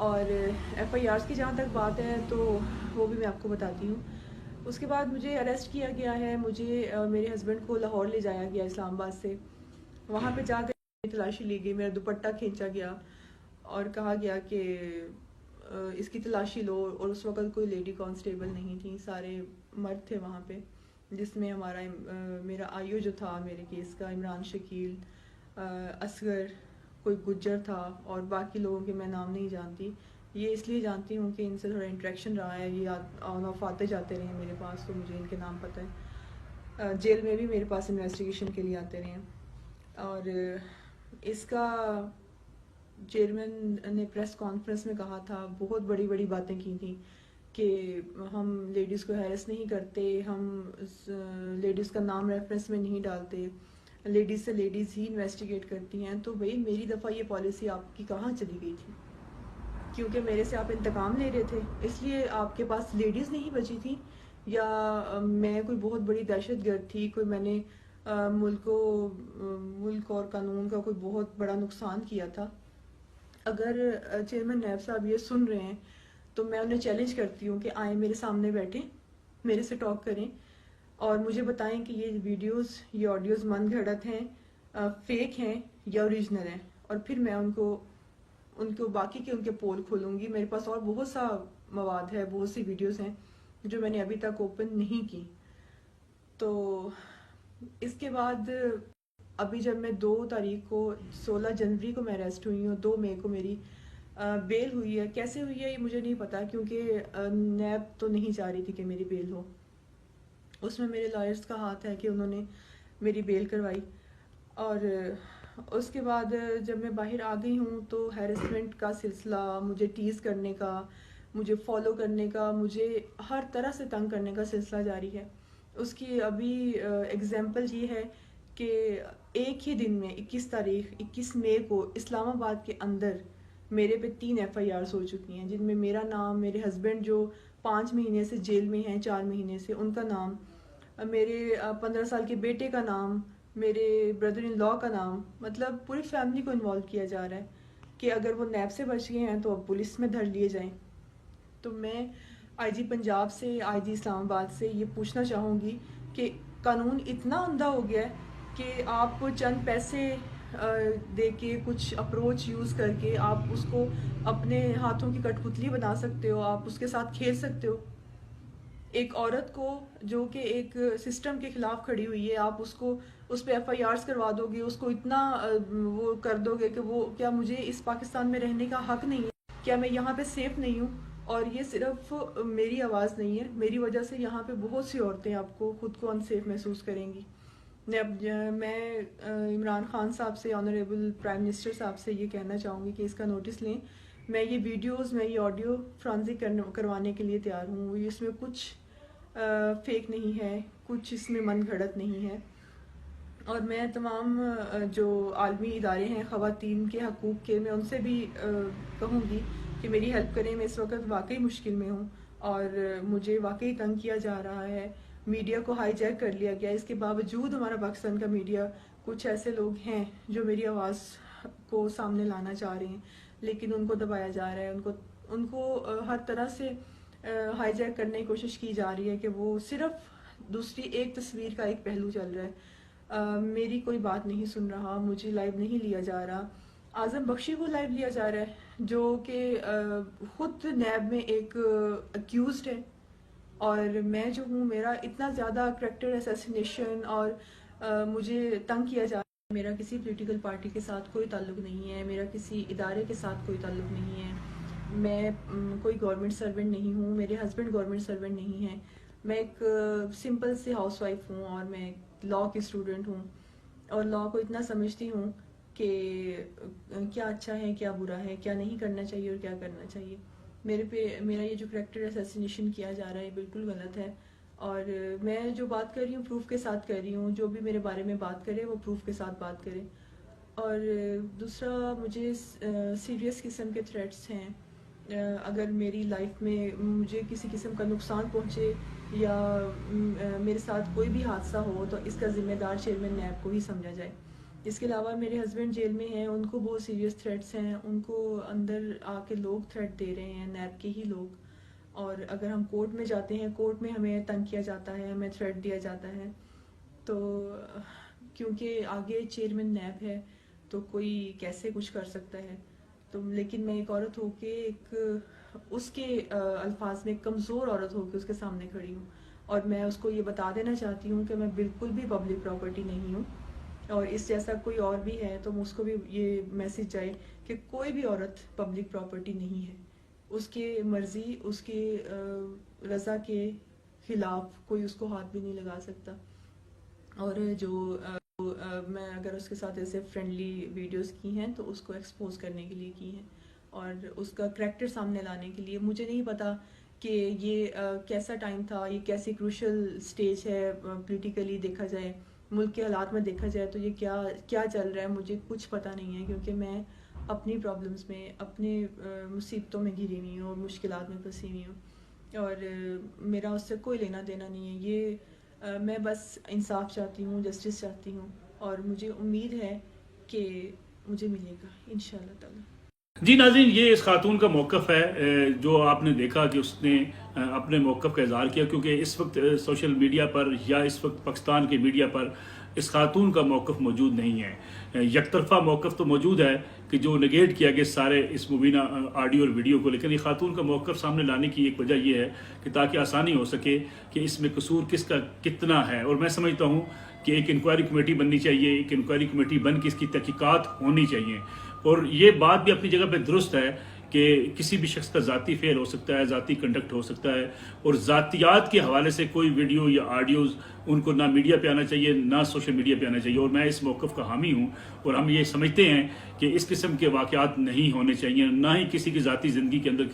اور ایف آئی آرس کی جہاں تک بات ہے تو وہ بھی میں آپ کو بتاتی ہوں. اس کے بعد مجھے اریسٹ کیا گیا ہے. مجھے میرے ہسبینڈ کو لاہور لے جایا گیا اسلام آباد سے. وہاں پہ جا کر تلاشی لی گئی, میرا دوپٹہ کھینچا گیا اور کہا گیا کہ اس کی تلاشی لو. اور اس وقت کوئی لیڈی کانسٹیبل نہیں تھی, سارے مرد تھے وہاں پہ, جس میں میرا آئیو جو تھا میرے کیس کا, عمران شکیل, اصغر, کوئی گجر تھا, اور باقی لوگوں کے میں نام نہیں جانتی. یہ اس لیے جانتی ہوں کہ ان سے تھوڑا انٹریکشن رہا ہے, یہ آن آف آتے جاتے رہے ہیں میرے پاس, تو مجھے ان کے نام پتہ ہے. جیل میں بھی میرے پاس انویسٹیگیشن کے لیے آتے رہے ہیں. اور اس کا چیئرمین نے پریس کانفرنس میں کہا تھا, بہت بڑی بڑی باتیں کی تھیں کہ ہم لیڈیز کو ہیرس نہیں کرتے, ہم لیڈیز کا نام ریفرنس میں نہیں ڈالتے, لیڈیز سے لیڈیز ہی انویسٹیگیٹ کرتی ہیں. تو بھئی میری دفعہ یہ پالیسی آپ کی کہاں چلی گئی تھی؟ کیونکہ میرے سے آپ انتقام لے رہے تھے اس لیے آپ کے پاس لیڈیز نہیں بچی تھی, یا میں کوئی بہت بڑی دہشت گرد تھی, کوئی میں نے ملک اور قانون کا کوئی بہت بڑا نقصان کیا تھا؟ اگر چیئرمین نیب صاحب یہ سن رہے ہیں تو میں انہیں چیلنج کرتی ہوں کہ آئیں میرے سامنے بیٹھیں, میرے سے ٹاک کریں اور مجھے بتائیں کہ یہ ویڈیوز, یہ آڈیوز من گھڑت ہیں, فیک ہیں یا اوریجنل ہیں, اور پھر میں ان کو باقی کے ان کے پول کھولوں گی. میرے پاس اور بہت سا مواد ہے, بہت سی ویڈیوز ہیں جو میں نے ابھی تک اوپن نہیں کی. تو اس کے بعد ابھی جب میں 2 تاریخ کو 16 جنوری کو میں اریسٹ ہوئی ہوں, 2 مئی کو میری بیل ہوئی ہے. کیسے ہوئی ہے یہ مجھے نہیں پتا, کیونکہ نیب تو نہیں چاہ رہی تھی کہ میری بیل ہو. اس میں میرے لائرز کا ہاتھ ہے کہ انہوں نے میری بیل کروائی. اور اس کے بعد جب میں باہر آ گئی ہوں تو ہیرسمنٹ کا سلسلہ, مجھے ٹیز کرنے کا, مجھے فالو کرنے کا, مجھے ہر طرح سے تنگ کرنے کا سلسلہ جاری ہے. اس کی ابھی ایگزامپل یہ ہے کہ ایک ہی دن میں 21 مئی کو اسلام آباد کے اندر میرے پہ 3 ایف آئی آرز ہو چکی ہیں, جن میں میرا نام, میرے ہسبینڈ جو 5 مہینے سے جیل میں ہیں, 4 مہینے سے, ان کا نام, میرے 15 سال کے بیٹے کا نام, میرے بردر ان لا کا نام, مطلب پوری فیملی کو انوالو کیا جا رہا ہے کہ اگر وہ نیب سے بچ گئے ہیں تو اب پولیس میں دھر لیے جائیں. تو میں آئی جی پنجاب سے, آئی جی اسلام آباد سے یہ پوچھنا چاہوں گی کہ قانون اتنا عمدہ ہو گیا ہے کہ آپ کو چند پیسے دے کے, کچھ اپروچ یوز کر کے آپ اس کو اپنے ہاتھوں کی کٹ پتلی بنا سکتے ہو, آپ اس کے ساتھ کھیل سکتے ہو. ایک عورت کو جو کہ ایک سسٹم کے خلاف کھڑی ہوئی ہے, آپ اس پہ ایف آئی آرز کروا دو گے, اس کو اتنا وہ کر دو گے کہ وہ, کیا مجھے اس پاکستان میں رہنے کا حق نہیں ہے؟ کیا میں یہاں پہ سیف نہیں ہوں؟ اور یہ صرف میری آواز نہیں ہے, میری وجہ سے یہاں پہ بہت سی عورتیں آپ کو خود کو انسیف محسوس کریں گی. میں عمران خان صاحب سے, آنریبل پرائم منسٹر صاحب سے یہ کہنا چاہوں گی کہ اس کا نوٹس لیں. میں یہ ویڈیوز, میں یہ آڈیو فرانزک کروانے کے لیے تیار ہوں. اس میں کچھ فیک نہیں ہے, کچھ اس میں من گھڑت نہیں ہے. اور میں تمام جو عالمی ادارے ہیں خواتین کے حقوق کے, میں ان سے بھی کہوں گی کہ میری ہیلپ کریں. میں اس وقت واقعی مشکل میں ہوں اور مجھے واقعی تنگ کیا جا رہا ہے. میڈیا کو ہائی جیک کر لیا گیا. اس کے باوجود ہمارا پاکستان کا میڈیا, کچھ ایسے لوگ ہیں جو میری آواز کو سامنے لانا چاہ رہے ہیں, لیکن ان کو دبایا جا رہا ہے, ان کو ہر طرح سے ہائی جیک کرنے کی کوشش کی جا رہی ہے کہ وہ صرف دوسری ایک تصویر کا ایک پہلو چل رہا ہے. میری کوئی بات نہیں سن رہا, مجھے لائیو نہیں لیا جا رہا. اعظم بخشی کو لائیو لیا جا رہا ہے جو کہ خود نیب میں ایک اکیوزڈ ہے, اور میں جو ہوں, میرا اتنا زیادہ کریکٹر اسیسینیشن اور مجھے تنگ کیا جا رہا ہے. میرا کسی پولیٹیکل پارٹی کے ساتھ کوئی تعلق نہیں ہے, میرا کسی ادارے کے ساتھ کوئی تعلق نہیں ہے, میں کوئی گورنمنٹ سرونٹ نہیں ہوں, میرے ہسبینڈ گورنمنٹ سرونٹ نہیں ہیں, میں ایک سمپل سی ہاؤس وائف ہوں, اور میں لا کی اسٹوڈنٹ ہوں, اور لا کو اتنا سمجھتی ہوں کہ کیا اچھا ہے, کیا برا ہے, کیا نہیں کرنا چاہیے اور کیا کرنا چاہیے. میرا یہ جو کریکٹر اسیسینیشن کیا جا رہا ہے بالکل غلط ہے, اور میں جو بات کر رہی ہوں پروف کے ساتھ کر رہی ہوں. جو بھی میرے بارے میں بات کرے وہ پروف کے ساتھ بات کرے. اور دوسرا, مجھے سیریس قسم کے تھریٹس ہیں. اگر میری لائف میں مجھے کسی قسم کا نقصان پہنچے یا میرے ساتھ کوئی بھی حادثہ ہو تو اس کا ذمہ دار چیئرمین نیب کو ہی سمجھا جائے. اس کے علاوہ میرے ہسبینڈ جیل میں ہیں، ان کو بہت سیریس تھریٹس ہیں، ان کو اندر آ کے لوگ تھریٹ دے رہے ہیں، نیب کے ہی لوگ. اور اگر ہم کورٹ میں جاتے ہیں، کورٹ میں ہمیں تنگ کیا جاتا ہے، ہمیں تھریٹ دیا جاتا ہے. تو کیونکہ آگے چیئرمین نیب ہے تو کوئی کیسے کچھ کر سکتا ہے. تو لیکن میں ایک عورت ہو کے ایک اس کے الفاظ میں ایک کمزور عورت ہو کے اس کے سامنے کھڑی ہوں، اور میں اس کو یہ بتا دینا چاہتی ہوں کہ میں بالکل بھی پبلک پراپرٹی نہیں ہوں. اور اس جیسا کوئی اور بھی ہے تو اس کو بھی یہ میسج جائے کہ کوئی بھی عورت پبلک پراپرٹی نہیں ہے. اس کی مرضی، اس کی رضا کے خلاف کوئی اس کو ہاتھ بھی نہیں لگا سکتا. اور جو میں اگر اس کے ساتھ ایسے فرینڈلی ویڈیوز کی ہیں تو اس کو ایکسپوز کرنے کے لیے کی ہیں، اور اس کا کریکٹر سامنے لانے کے لیے. مجھے نہیں پتا کہ یہ کیسا ٹائم تھا، یہ کیسی کروشل سٹیج ہے پولیٹیکلی دیکھا جائے، ملک کے حالات میں دیکھا جائے تو یہ کیا چل رہا ہے، مجھے کچھ پتہ نہیں ہے، کیونکہ میں اپنی پرابلمس میں، اپنے مصیبتوں میں گھری ہوئی ہوں اور مشکلات میں پھنسی ہوئی ہوں، اور میرا اس سے کوئی لینا دینا نہیں ہے. یہ میں بس انصاف چاہتی ہوں، جسٹس چاہتی ہوں، اور مجھے امید ہے کہ مجھے ملے گا انشاءاللہ تعالی. جی ناظرین، یہ اس خاتون کا موقف ہے جو آپ نے دیکھا کہ اس نے اپنے موقف کا اظہار کیا، کیونکہ اس وقت سوشل میڈیا پر یا اس وقت پاکستان کے میڈیا پر اس خاتون کا موقف موجود نہیں ہے. یک طرفہ موقف تو موجود ہے کہ جو نگیٹ کیا گیا سارے اس مبینہ آڈیو اور ویڈیو کو، لیکن یہ خاتون کا موقف سامنے لانے کی ایک وجہ یہ ہے کہ تاکہ آسانی ہو سکے کہ اس میں قصور کس کا کتنا ہے. اور میں سمجھتا ہوں کہ ایک انکوائری کمیٹی بننی چاہیے، ایک انکوائری کمیٹی بن کے اس کی تحقیقات ہونی چاہیے. اور یہ بات بھی اپنی جگہ پہ درست ہے کہ کسی بھی شخص کا ذاتی فعل ہو سکتا ہے، ذاتی کنڈکٹ ہو سکتا ہے، اور ذاتیات کے حوالے سے کوئی ویڈیو یا آڈیوز ان کو نہ میڈیا پہ آنا چاہیے، نہ سوشل میڈیا پہ آنا چاہیے. اور میں اس موقف کا حامی ہوں، اور ہم یہ سمجھتے ہیں کہ اس قسم کے واقعات نہیں ہونے چاہیے، نہ ہی کسی کی ذاتی زندگی کے اندر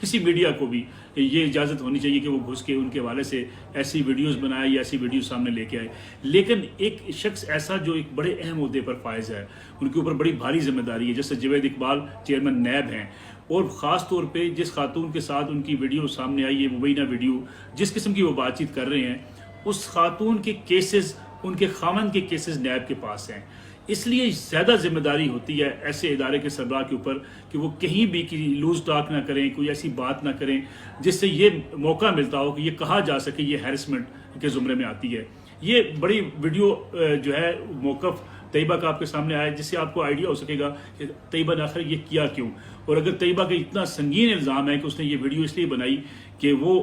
کسی میڈیا کو بھی یہ اجازت ہونی چاہیے کہ وہ گھس کے ان کے حوالے سے ایسی ویڈیوز بنائے یا ایسی ویڈیوز سامنے لے کے آئے. لیکن ایک شخص ایسا جو ایک بڑے اہم عہدے پر فائز ہے، ان کے اوپر بڑی بھاری ذمہ داری ہے، جیسے جاوید اقبال چیئرمین نیب ہیں، اور خاص طور پہ جس خاتون کے ساتھ ان کی ویڈیو سامنے آئی ہے، مبینہ ویڈیو، جس قسم کی وہ بات چیت کر رہے ہیں، اس خاتون کے کیسز، ان کے خامن کے کیسز نیب کے پاس ہیں. اس لیے زیادہ ذمہ داری ہوتی ہے ایسے ادارے کے سربراہ کے اوپر کہ وہ کہیں بھی لوز ٹاک نہ کریں، کوئی ایسی بات نہ کریں جس سے یہ موقع ملتا ہو کہ یہ کہا جا سکے یہ ہیرسمنٹ کے زمرے میں آتی ہے. یہ بڑی ویڈیو جو ہے موقف طیبہ کا آپ کے سامنے آیا، جس سے آپ کو آئیڈیا ہو سکے گا کہ طیبہ نے آخر یہ کیا کیوں. اور اگر طیبہ کا اتنا سنگین الزام ہے کہ اس نے یہ ویڈیو اس لیے بنائی کہ وہ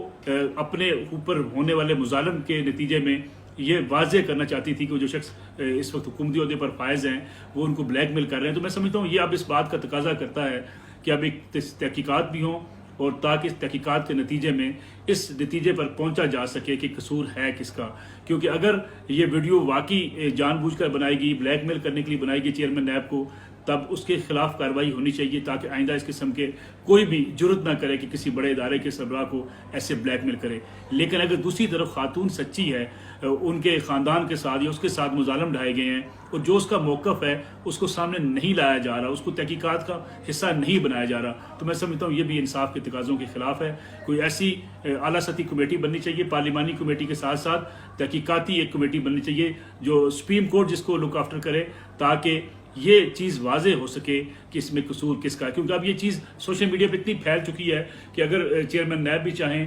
اپنے اوپر ہونے والے مظالم کے نتیجے میں یہ واضح کرنا چاہتی تھی کہ جو شخص اس وقت حکومتی عہدے پر فائز ہیں وہ ان کو بلیک میل کر رہے ہیں، تو میں سمجھتا ہوں یہ اب اس بات کا تقاضا کرتا ہے کہ اب ایک تحقیقات بھی ہوں، اور تاکہ اس تحقیقات کے نتیجے میں اس نتیجے پر پہنچا جا سکے کہ قصور ہے کس کا. کیونکہ اگر یہ ویڈیو واقعی جان بوجھ کر بنائی گئی، بلیک میل کرنے کے لیے بنائی گئی چیئرمین نیب کو، تب اس کے خلاف کارروائی ہونی چاہیے تاکہ آئندہ اس قسم کے کوئی بھی جرت نہ کرے کہ کسی بڑے ادارے کے سربراہ کو ایسے بلیک میل کرے. لیکن اگر دوسری طرف خاتون سچی ہے، ان کے خاندان کے ساتھ یا اس کے ساتھ مظالم ڈھائے گئے ہیں، اور جو اس کا موقف ہے اس کو سامنے نہیں لایا جا رہا، اس کو تحقیقات کا حصہ نہیں بنایا جا رہا، تو میں سمجھتا ہوں یہ بھی انصاف کے تقاضوں کے خلاف ہے. کوئی ایسی اعلیٰ سطحی کمیٹی بننی چاہیے، پارلیمانی کمیٹی کے ساتھ ساتھ تحقیقاتی ایک کمیٹی بننی چاہیے جو سپریم کورٹ جس کو لک آفٹر کرے، تاکہ یہ چیز واضح ہو سکے کہ اس میں قصور کس کا ہے. کیونکہ اب یہ چیز سوشل میڈیا پہ اتنی پھیل چکی ہے کہ اگر چیئرمین نیب بھی چاہیں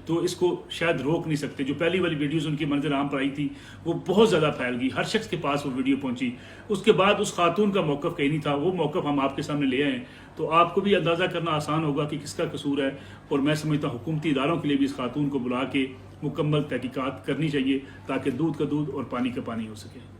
تو اس کو شاید روک نہیں سکتے. جو پہلی والی ویڈیوز ان کی منظر عام پر آئی تھی وہ بہت زیادہ پھیل گئی، ہر شخص کے پاس وہ ویڈیو پہنچی. اس کے بعد اس خاتون کا موقف کہیں نہیں تھا، وہ موقف ہم آپ کے سامنے لے آئے ہیں، تو آپ کو بھی اندازہ کرنا آسان ہوگا کہ کس کا قصور ہے. اور میں سمجھتا ہوں حکومتی اداروں کے لیے بھی اس خاتون کو بلا کے مکمل تحقیقات کرنی چاہیے تاکہ دودھ کا دودھ اور پانی کا پانی ہو سکے.